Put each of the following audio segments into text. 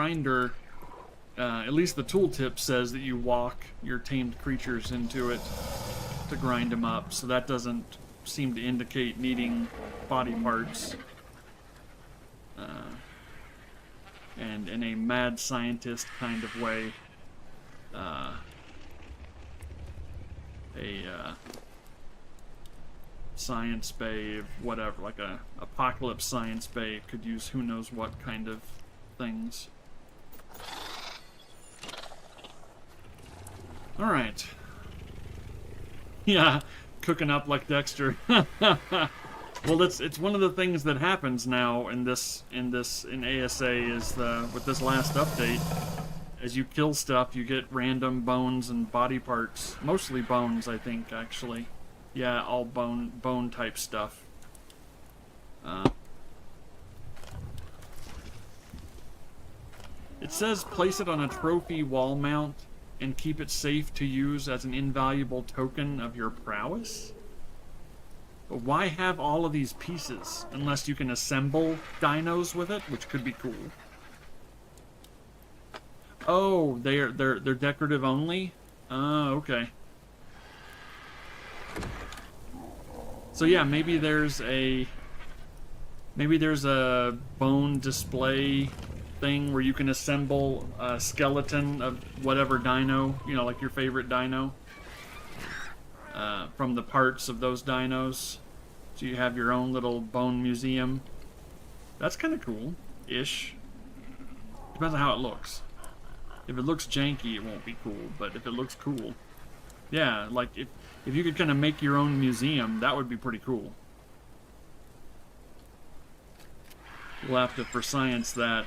grinder, at least the tooltip says that you walk your tamed creatures into it to grind them up, so that doesn't seem to indicate needing body parts. And in a mad scientist kind of way, science bay, whatever, like a apocalypse science bay could use who knows what kind of things. Alright. Yeah, cooking up like Dexter. Well, it's one of the things that happens now in ASA is with this last update. As you kill stuff, you get random bones and body parts. Mostly bones, I think, actually. Yeah, all bone type stuff. It says place it on a trophy wall mount and keep it safe to use as an invaluable token of your prowess? But why have all of these pieces unless you can assemble dinos with it, which could be cool. Oh, they're decorative only? Okay. So yeah, maybe there's a bone display thing where you can assemble a skeleton of whatever dino, you know, like your favorite dino, from the parts of those dinos. So you have your own little bone museum. That's kind of cool-ish. Depends on how it looks. If it looks janky, it won't be cool, but if it looks cool, yeah, like if you could kind of make your own museum, that would be pretty cool. We'll have to for science that.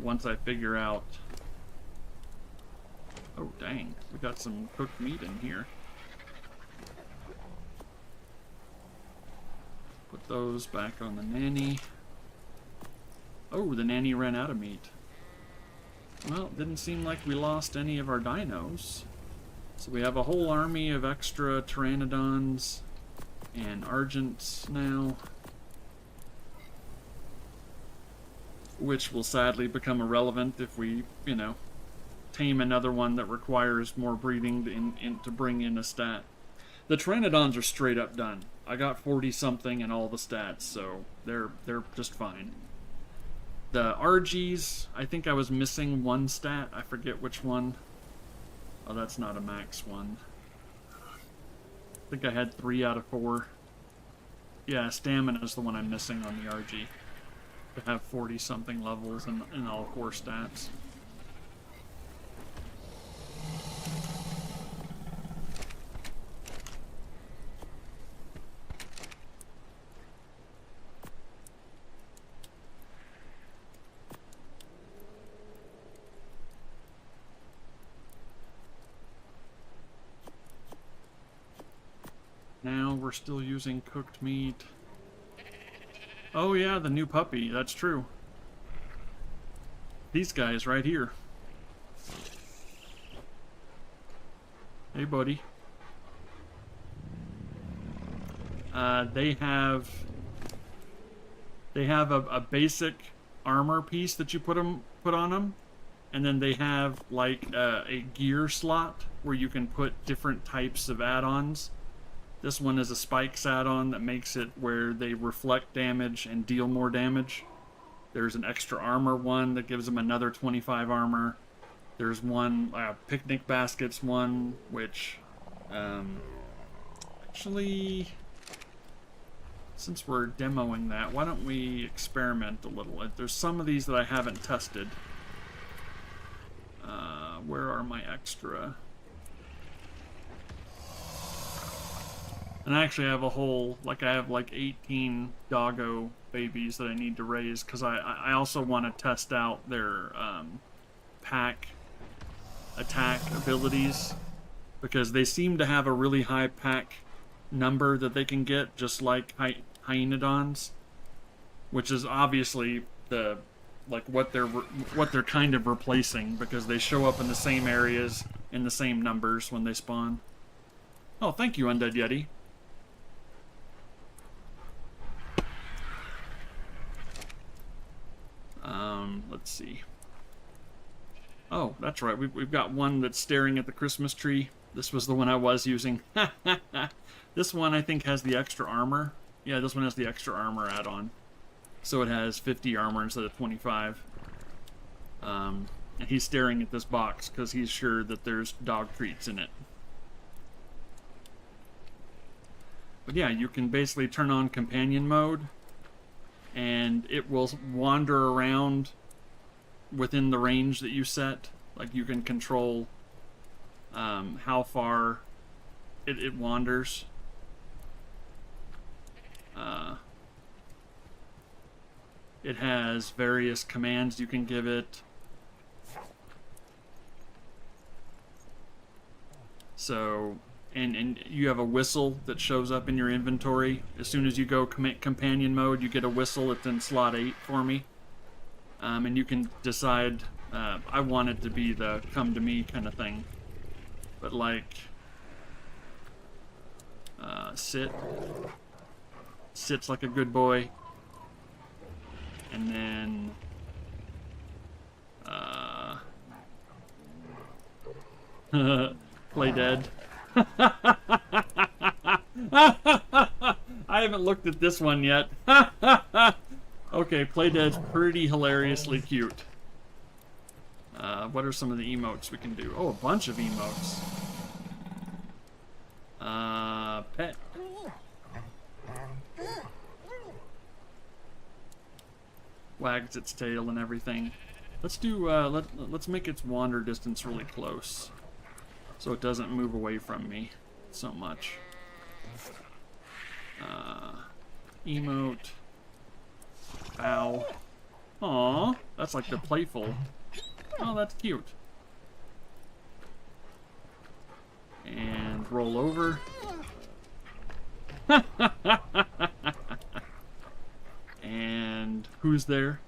Once I figure out. Oh dang, we got some cooked meat in here. Put those back on the nanny. Oh, the nanny ran out of meat. Well, it didn't seem like we lost any of our dinos. So we have a whole army of extra pteranodons and argents now, which will sadly become irrelevant if we, you know, tame another one that requires more breeding to bring in a stat. The pteranodons are straight up done. I got 40 something in all the stats, so they're just fine. The RGs, I think I was missing one stat. I forget which one. Oh, that's not a max one. I think I had 3 out of 4. Yeah, stamina is the one I'm missing on the RG. To have 40 something levels in all 4 stats. Now we're still using cooked meat. Oh yeah, the new puppy, that's true. These guys right here. Hey buddy. They have a basic armor piece that you put on them, and then they have like a gear slot where you can put different types of add-ons. This one is a spikes add-on that makes it where they reflect damage and deal more damage. There's an extra armor one that gives them another 25 armor. There's one, picnic baskets one, which, actually, since we're demoing that, why don't we experiment a little? There's some of these that I haven't tested. Where are my extra? And I actually have a whole, like I have like 18 doggo babies that I need to raise, because I also want to test out their pack attack abilities, because they seem to have a really high pack number that they can get, just like hyenodons, which is obviously the what they're kind of replacing, because they show up in the same areas in the same numbers when they spawn. Oh, thank you, Undead Yeti. Let's see. Oh, that's right. We've got one that's staring at the Christmas tree. This was the one I was using. This one, I think, has the extra armor. Yeah, this one has the extra armor add-on. So it has 50 armor instead of 25. And he's staring at this box because he's sure that there's dog treats in it. But yeah, you can basically turn on companion mode, and it will wander around within the range that you set. Like, you can control how far it wanders. It has various commands you can give it. So, and you have a whistle that shows up in your inventory. As soon as you go companion mode, you get a whistle. It's in slot 8 for me. And you can decide, I want it to be the come to me kind of thing. But like, sit. Sits like a good boy. And then, play dead. I haven't looked at this one yet. Okay, play dead's pretty hilariously cute. What are some of the emotes we can do? Oh, a bunch of emotes. Pet. Wags its tail and everything. Let's do, let's make its wander distance really close, so it doesn't move away from me so much. Emote. Bow. Aww, that's like the playful. Oh, that's cute. And roll over. And who's there?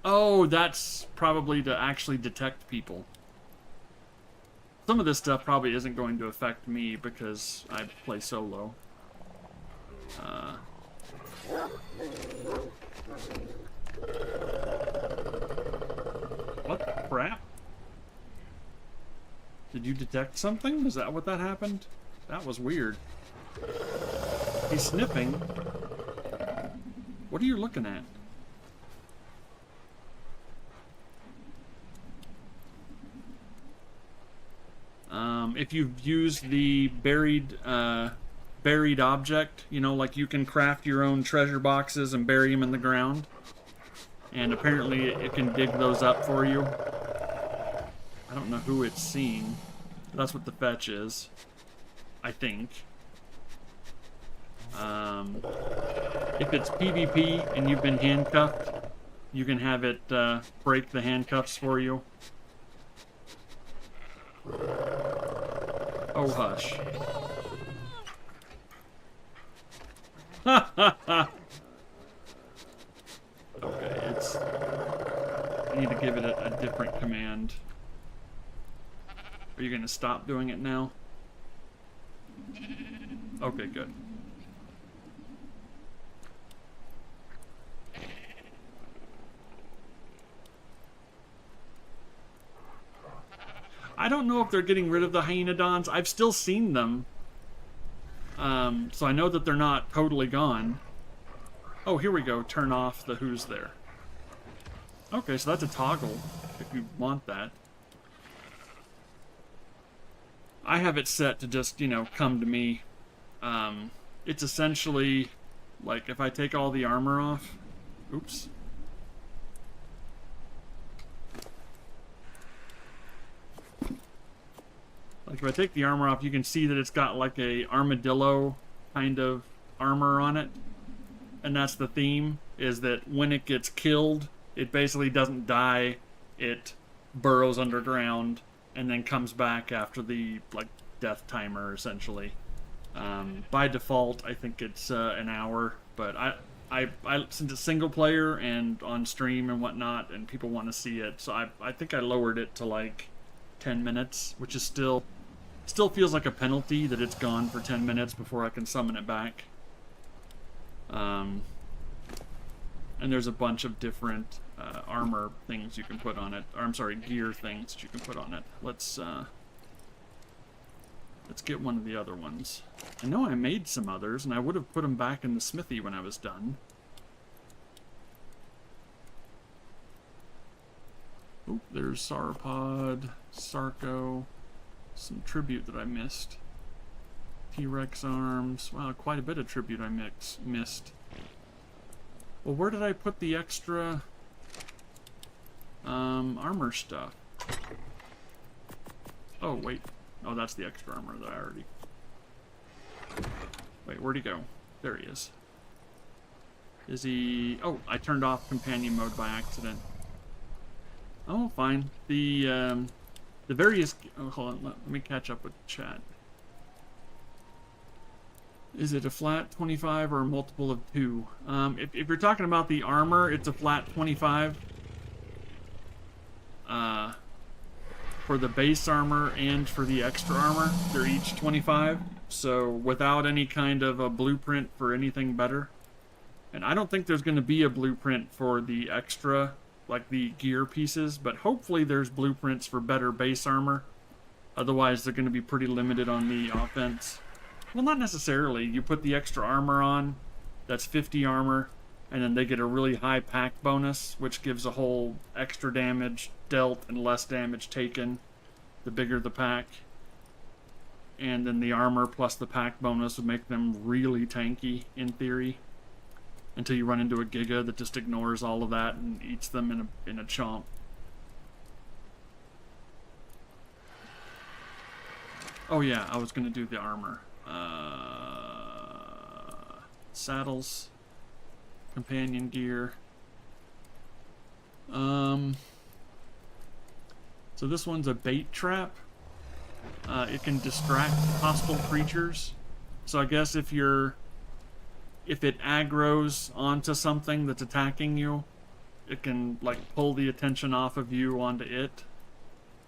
Oh, that's probably to actually detect people. Some of this stuff probably isn't going to affect me because I play solo. What the crap? Did you detect something? Is that what that happened? That was weird. He's sniffing. What are you looking at? If you've used the buried object, you know, like you can craft your own treasure boxes and bury them in the ground. And apparently it can dig those up for you. I don't know who it's seeing. That's what the fetch is, I think. If it's PvP and you've been handcuffed, you can have it break the handcuffs for you. Oh, hush. Okay, it's... I need to give it a different command. Are you going to stop doing it now? Okay, good. I don't know if they're getting rid of the hyenodons. I've still seen them. So I know that they're not totally gone. Oh, here we go. Turn off the who's there. Okay, so that's a toggle, if you want that. I have it set to just, you know, come to me. It's essentially, like, if I take all the armor off... Oops. Like, if I take the armor off, you can see that it's got, like, a armadillo kind of armor on it. And that's the theme, is that when it gets killed, it basically doesn't die. It burrows underground and then comes back after the, like, death timer, essentially. By default, I think it's an hour, but I since it's single player and on stream and whatnot, and people want to see it, so I think I lowered it to, like, 10 minutes, which is still feels like a penalty that it's gone for 10 minutes before I can summon it back. And there's a bunch of different armor things you can put on it. Or, I'm sorry, gear things that you can put on it. Let's get one of the other ones. I know I made some others, and I would have put them back in the smithy when I was done. Oh, there's Sauropod, Sarco, some tribute that I missed. T-Rex arms. Wow, quite a bit of tribute I missed. Well, where did I put the extra armor stuff? Oh, wait. Oh, that's the extra armor that I already... Wait, where'd he go? There he is. Is he... Oh, I turned off companion mode by accident. Oh, fine. The various... Oh, hold on. Let me catch up with chat. Is it a flat 25 or a multiple of 2? If you're talking about the armor, it's a flat 25. For the base armor and for the extra armor, they're each 25. So without any kind of a blueprint for anything better. And I don't think there's going to be a blueprint for the extra, like the gear pieces, but hopefully there's blueprints for better base armor. Otherwise, they're going to be pretty limited on the offense. Well, not necessarily. You put the extra armor on, that's 50 armor, and then they get a really high pack bonus, which gives a whole extra damage dealt and less damage taken, the bigger the pack. And then the armor plus the pack bonus would make them really tanky, in theory. Until you run into a Giga that just ignores all of that and eats them in a chomp. Oh yeah, I was going to do the armor. Saddles. Companion gear. So this one's a bait trap. It can distract hostile creatures. So I guess if it aggroes onto something that's attacking you, it can like pull the attention off of you onto it.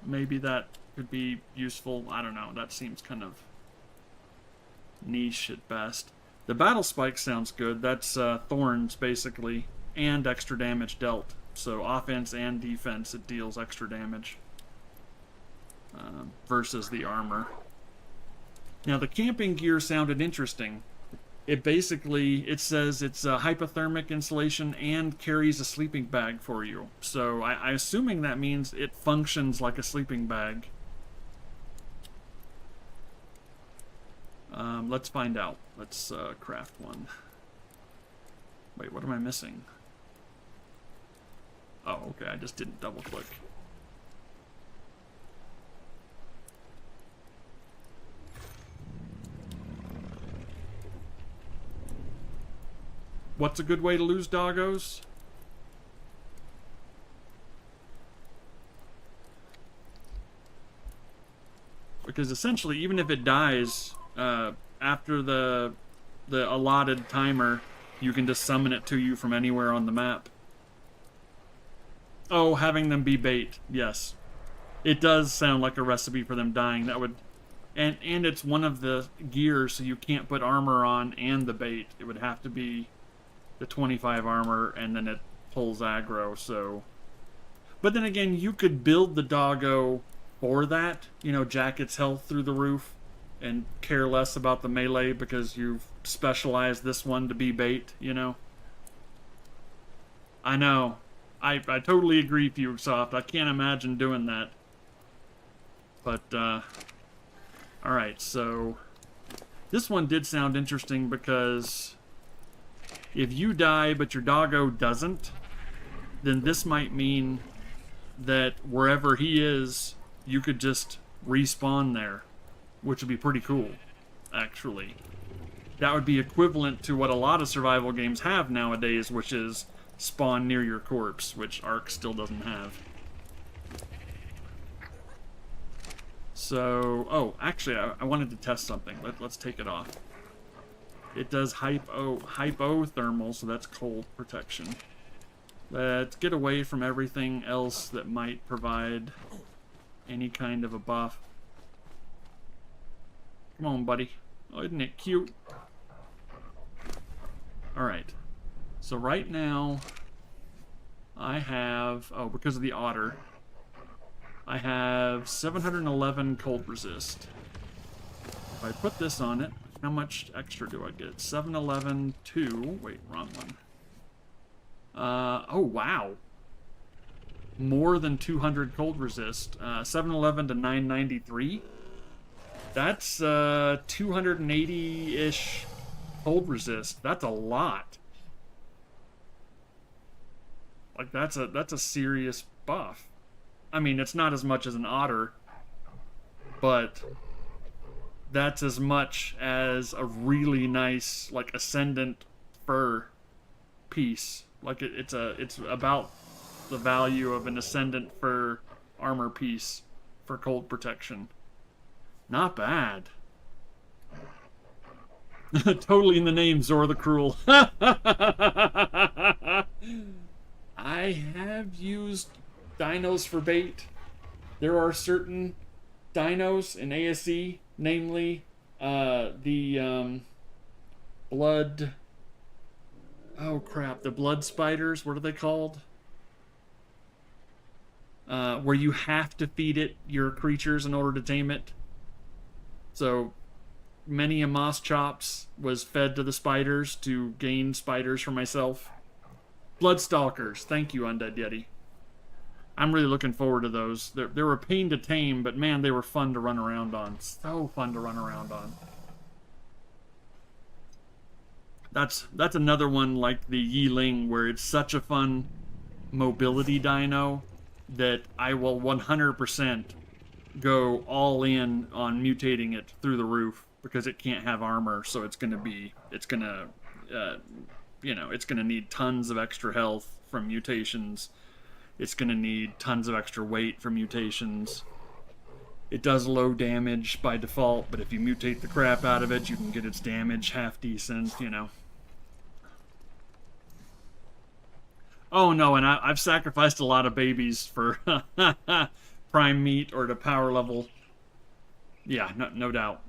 Maybe that could be useful. I don't know. That seems kind of niche at best. The battle spike sounds good. That's thorns basically, and extra damage dealt. So offense and defense, it deals extra damage versus the armor. Now the camping gear sounded interesting. It says it's a hypothermic insulation and carries a sleeping bag for you. So I'm assuming that means it functions like a sleeping bag. Let's find out. Let's craft one. Wait, what am I missing? Oh, okay, I just didn't double click. What's a good way to lose doggos? Because essentially, even if it dies after the allotted timer, you can just summon it to you from anywhere on the map. Oh, having them be bait. Yes. It does sound like a recipe for them dying. That would... And it's one of the gears, so you can't put armor on and the bait. It would have to be the 25 armor, and then it pulls aggro, so... But then again, you could build the doggo for that. You know, jack its health through the roof, and care less about the melee because you've specialized this one to be bait, you know? I know. I totally agree, Fugesoft. I can't imagine doing that. But, alright, so... This one did sound interesting because... If you die, but your doggo doesn't, then this might mean that wherever he is, you could just respawn there, which would be pretty cool, actually. That would be equivalent to what a lot of survival games have nowadays, which is spawn near your corpse, which Ark still doesn't have. So, oh, actually, I wanted to test something. Let's take it off. It does hypothermal, so that's cold protection. Let's get away from everything else that might provide any kind of a buff. Come on, buddy. Oh, isn't it cute? Alright. So right now, I have, oh, because of the otter, I have 711 cold resist. If I put this on it, how much extra do I get? 711, 2, wait, wrong one. Oh, wow. More than 200 cold resist. 711 to 993. That's 280-ish cold resist. That's a lot. Like that's a serious buff. I mean, it's not as much as an otter, but that's as much as a really nice like ascendant fur piece. Like it's about the value of an ascendant fur armor piece for cold protection. Not bad. Totally in the name, Zor the Cruel. I have used dinos for bait. There are certain dinos in ASE, namely the blood. Oh crap! The blood spiders. What are they called? Where you have to feed it your creatures in order to tame it. So many a moss chops was fed to the spiders to gain spiders for myself. Bloodstalkers, thank you, Undead Yeti. I'm really looking forward to those. They were a pain to tame, but man, they were fun to run around on. So fun to run around on. That's another one like the Yiling, where it's such a fun mobility dino that I will 100% go all in on mutating it through the roof because it can't have armor, so it's gonna need tons of extra health from mutations. It's gonna need tons of extra weight from mutations. It does low damage by default, but if you mutate the crap out of it, you can get its damage half decent, you know. Oh no, and I've sacrificed a lot of babies for prime meat or to power level. Yeah, no doubt.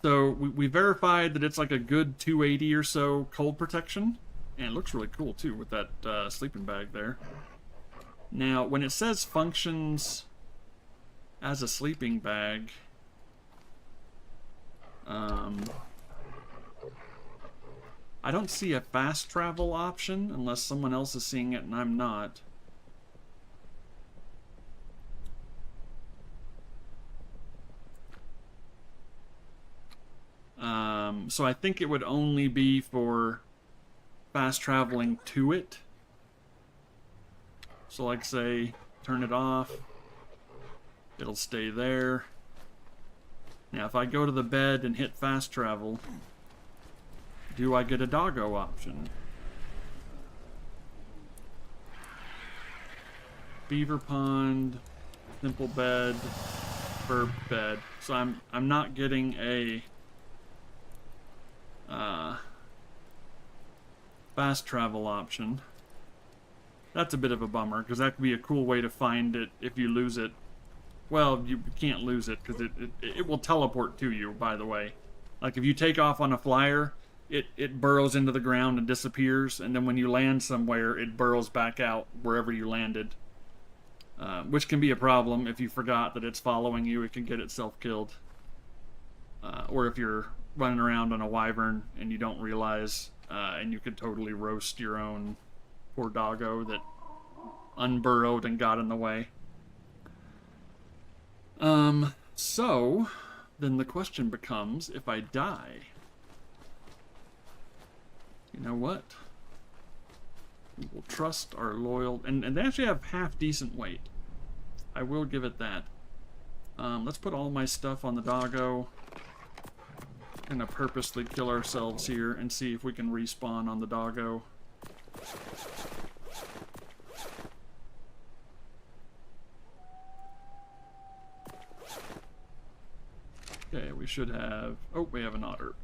So we verified that it's like a good 280 or so cold protection. And it looks really cool too with that sleeping bag there. Now, when it says functions as a sleeping bag, I don't see a fast travel option unless someone else is seeing it and I'm not. So I think it would only be for fast traveling to it. So like say, turn it off, it'll stay there. Now if I go to the bed and hit fast travel, do I get a doggo option? Beaver pond, simple bed, fur bed. So I'm not getting a fast travel option. That's a bit of a bummer, because that could be a cool way to find it if you lose it. Well, you can't lose it, because it will teleport to you, by the way. Like, if you take off on a flyer, it burrows into the ground and disappears, and then when you land somewhere, it burrows back out wherever you landed. Which can be a problem if you forgot that it's following you. It can get itself killed. Or if you're running around on a wyvern and you don't realize, and you could totally roast your own poor doggo that unburrowed and got in the way. So then the question becomes, if I die, you know what? We'll trust our loyal, and they actually have half decent weight. I will give it that. Let's put all my stuff on the doggo. Gonna purposely kill ourselves here and see if we can respawn on the doggo. Okay, we should have... Oh, we have an otter.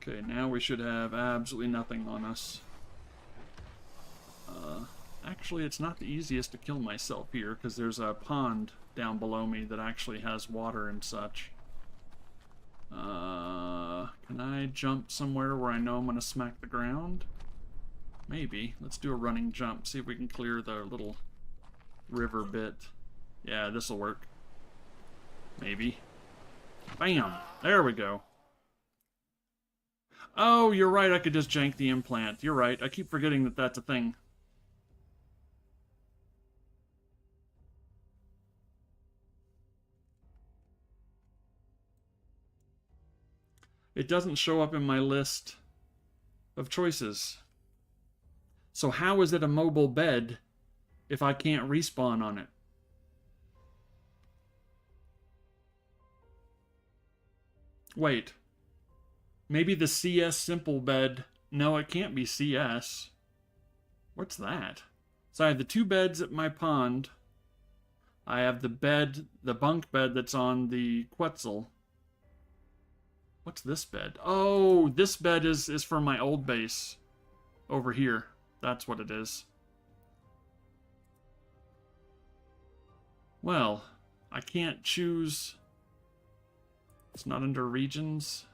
Okay, now we should have absolutely nothing on us. Actually, it's not the easiest to kill myself here, because there's a pond down below me that actually has water and such. Can I jump somewhere where I know I'm going to smack the ground? Maybe. Let's do a running jump. See if we can clear the little river bit. Yeah, this'll work. Maybe. Bam! There we go. Oh, you're right, I could just jank the implant. You're right, I keep forgetting that that's a thing. It doesn't show up in my list of choices. So how is it a mobile bed if I can't respawn on it? Wait. Maybe the CS simple bed... No, it can't be CS. What's that? So I have the 2 beds at my pond. I have the bed, the bunk bed that's on the Quetzal. What's this bed? Oh, this bed is for my old base. Over here. That's what it is. Well, I can't choose... It's not under regions.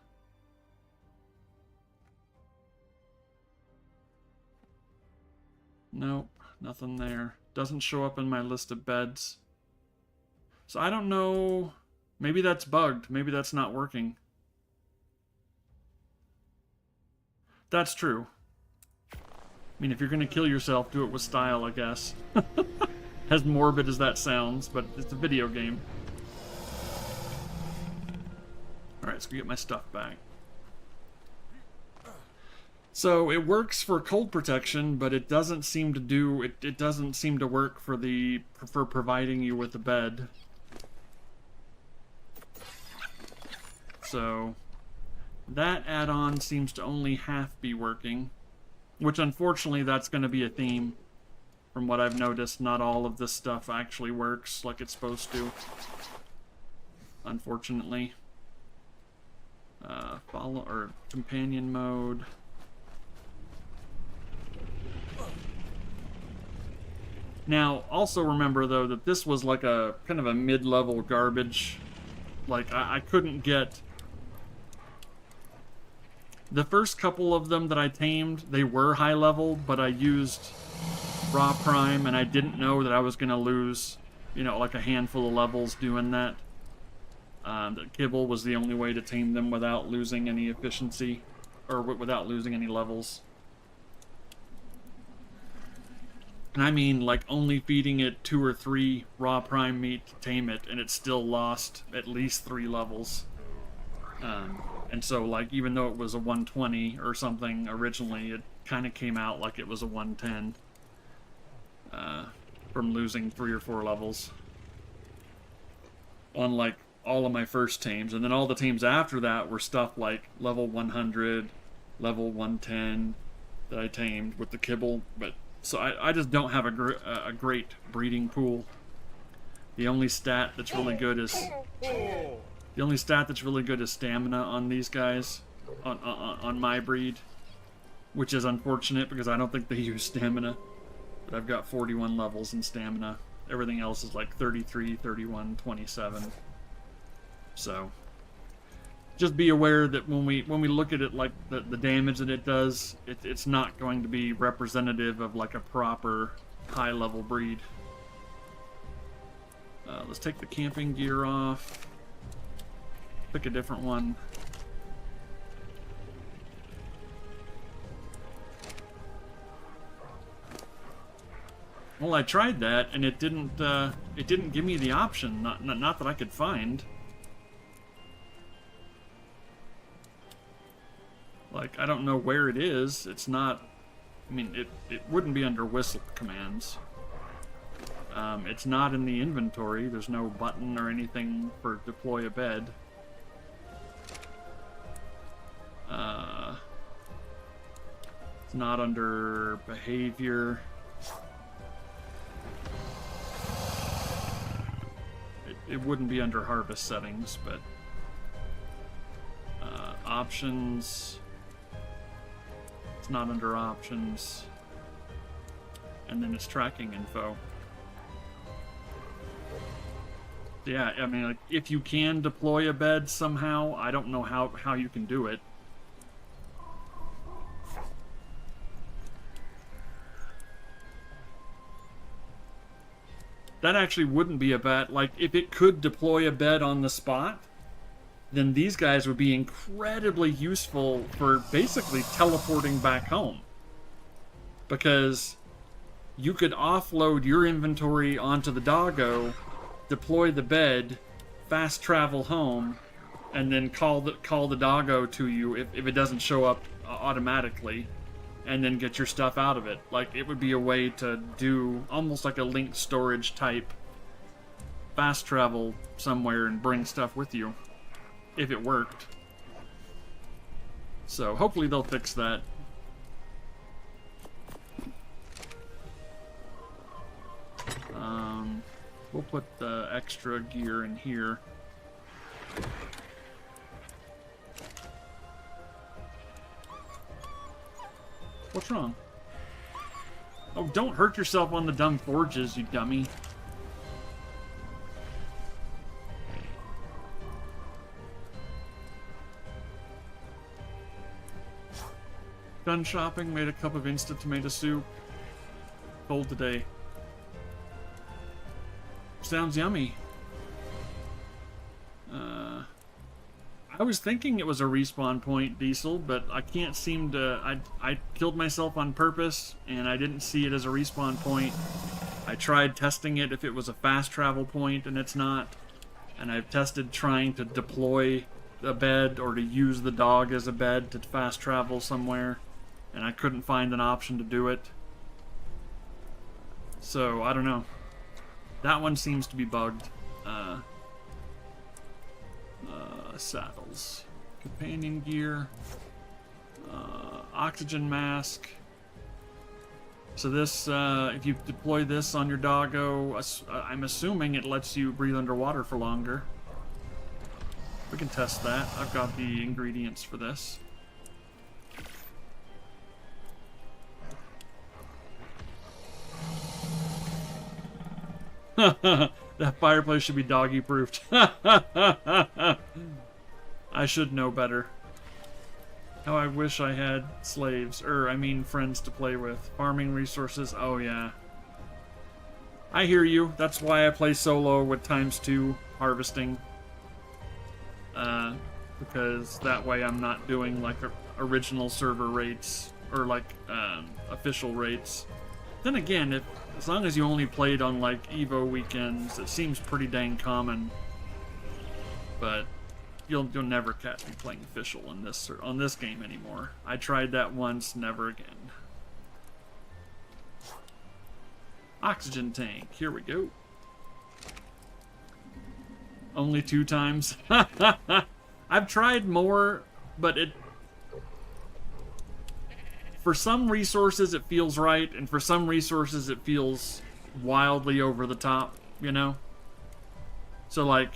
Nope, nothing there. Doesn't show up in my list of beds. So I don't know... Maybe that's bugged. Maybe that's not working. That's true. I mean, if you're gonna kill yourself, do it with style, I guess. As morbid as that sounds, but it's a video game. Alright, let's go get my stuff back. So, it works for cold protection, but it doesn't seem to do... It doesn't seem to work for providing you with a bed. So... That add-on seems to only half be working. Which, unfortunately, that's going to be a theme. From what I've noticed, not all of this stuff actually works like it's supposed to. Unfortunately. Follow or companion mode. Now, also remember though that this was like a kind of a mid-level garbage. Like I couldn't get the first couple of them that I tamed. They were high level, but I used raw prime, and I didn't know that I was gonna lose, you know, like a handful of levels doing that. That kibble was the only way to tame them without losing any efficiency, or without losing any levels. And I mean, like, only feeding it 2 or 3 raw prime meat to tame it, and it still lost at least 3 levels. And so, like, even though it was a 120 or something originally, it kind of came out like it was a 110. From losing 3 or 4 levels. On, like, all of my first tames. And then all the tames after that were stuff like level 100, level 110 that I tamed with the kibble. But so I just don't have a great breeding pool. The only stat that's really good is stamina on these guys, on my breed, which is unfortunate because I don't think they use stamina. But I've got 41 levels in stamina. Everything else is like 33, 31, 27. So just be aware that when we look at it, like the damage that it does, it's not going to be representative of like a proper high level breed. Let's take the camping gear off. Pick a different one. Well, I tried that and it didn't give me the option. Not that I could find. Like, I don't know where it is. It's not... I mean, it wouldn't be under whistle commands. It's not in the inventory. There's no button or anything for deploy a bed. It's not under behavior. It wouldn't be under harvest settings, but... options... not under options, and then it's tracking info. Yeah, I mean, like, if you can deploy a bed somehow, I don't know how you can do it. that actually wouldn't be a bad... Like, if it could deploy a bed on the spot, then these guys would be incredibly useful for basically teleporting back home. Because you could offload your inventory onto the doggo, deploy the bed, fast travel home, and then call the doggo to you if it doesn't show up automatically, and then get your stuff out of it. Like, it would be a way to do almost like a linked storage type fast travel somewhere and bring stuff with you, if it worked. So hopefully they'll fix that. We'll put the extra gear in here. What's wrong? Oh, don't hurt yourself on the dumb forges, you dummy. Done shopping, made a cup of instant tomato soup. Cold today. Sounds yummy. I was thinking it was a respawn point, Diesel, but I can't seem to... I killed myself on purpose, and I didn't see it as a respawn point. I tried testing it if it was a fast travel point, and it's not. And I've tested trying to deploy a bed or to use the dog as a bed to fast travel somewhere, and I couldn't find an option to do it. So, I don't know. That one seems to be bugged. Saddles. Companion gear. Oxygen mask. So this, if you deploy this on your doggo, I'm assuming it lets you breathe underwater for longer. We can test that. I've got the ingredients for this. That fireplace should be doggy-proofed. I should know better. How I wish I had slaves, I mean friends to play with. Farming resources, oh yeah. I hear you. That's why I play solo with ×2 harvesting. Because that way I'm not doing like original server rates, or like official rates. Then again, as long as you only played on like Evo weekends, it seems pretty dang common. But you'll never catch me playing official on this game anymore. I tried that once, never again. Oxygen tank, here we go. Only 2 times. I've tried more, but for some resources it feels right, and for some resources it feels wildly over the top, you know? So like,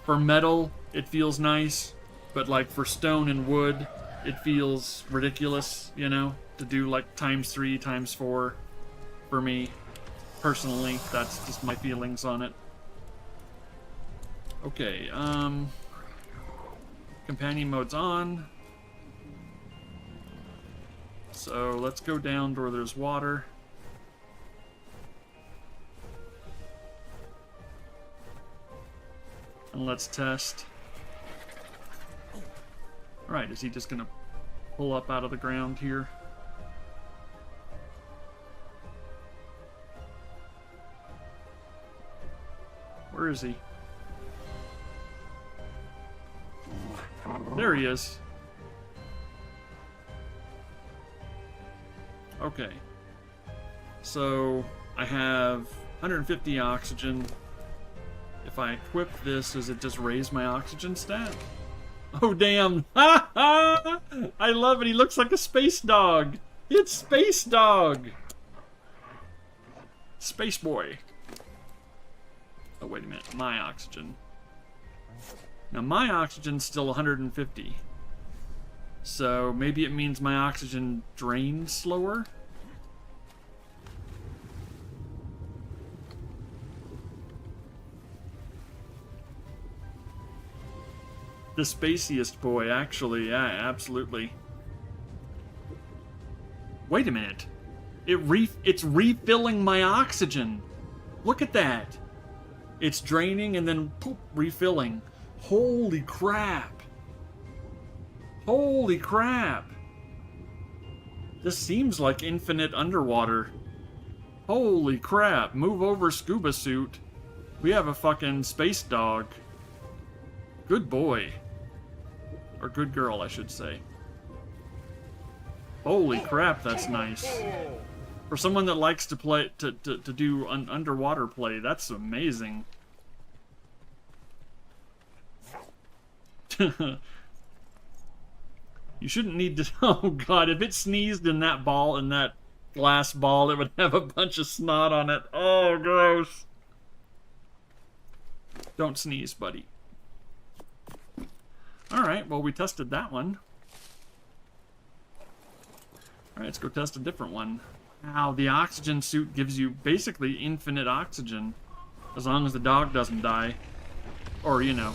for metal, it feels nice, but like for stone and wood, it feels ridiculous, you know? To do like ×3, ×4 for me, personally. That's just my feelings on it. Okay, companion mode's on. So let's go down to where there's water. And let's test. Alright, is he just gonna pull up out of the ground here? Where is he? There he is. Okay. So, I have 150 oxygen. If I equip this, does it just raise my oxygen stat? Oh, damn. I love it. He looks like a space dog. It's Space Dog. Space Boy. Oh, wait a minute. My oxygen. Now, my oxygen's still 150. So, maybe it means my oxygen drains slower? The spaciest boy, actually. Yeah, absolutely. Wait a minute. It's refilling my oxygen. Look at that. It's draining and then poop, refilling. Holy crap. Holy crap. This seems like infinite underwater. Holy crap. Move over, scuba suit. We have a fucking space dog. Good boy. Or good girl, I should say. Holy crap, that's nice. For someone that likes to play, to do underwater play, that's amazing. You shouldn't need to... Oh god, if it sneezed in that ball, in that glass ball, it would have a bunch of snot on it. Oh, gross. Don't sneeze, buddy. Alright, well, we tested that one. Alright, let's go test a different one. Now, the oxygen suit gives you basically infinite oxygen. As long as the dog doesn't die. Or, you know.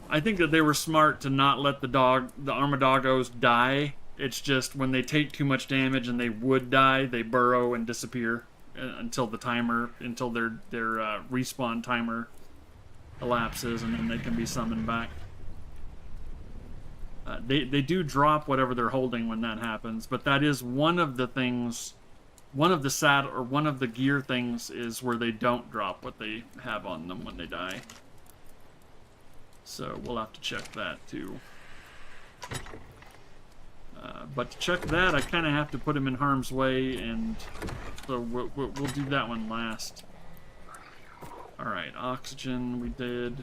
I think that they were smart to not let the Armadogos die. It's just when they take too much damage and they would die, they burrow and disappear until the timer, until their respawn timer elapses, and then they can be summoned back. They do drop whatever they're holding when that happens, but that is one of the things, one of the gear things is where they don't drop what they have on them when they die. So we'll have to check that too. But to check that, I kind of have to put him in harm's way, and so we'll do that one last. Alright, oxygen we did.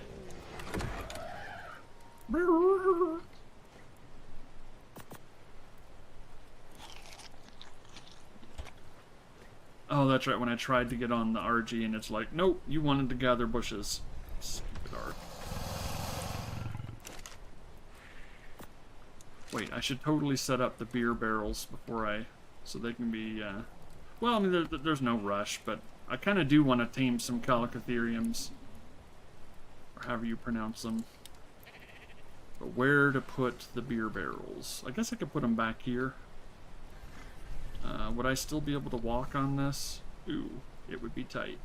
Oh, that's right, when I tried to get on the RG and it's like, nope, you wanted to gather bushes. Stupid art. Wait, I should totally set up the beer barrels before so they can be, well, I mean, there's no rush, but I kind of do want to tame some Calicotheriums, or however you pronounce them. But where to put the beer barrels? I guess I could put them back here. Would I still be able to walk on this? Ooh, it would be tight.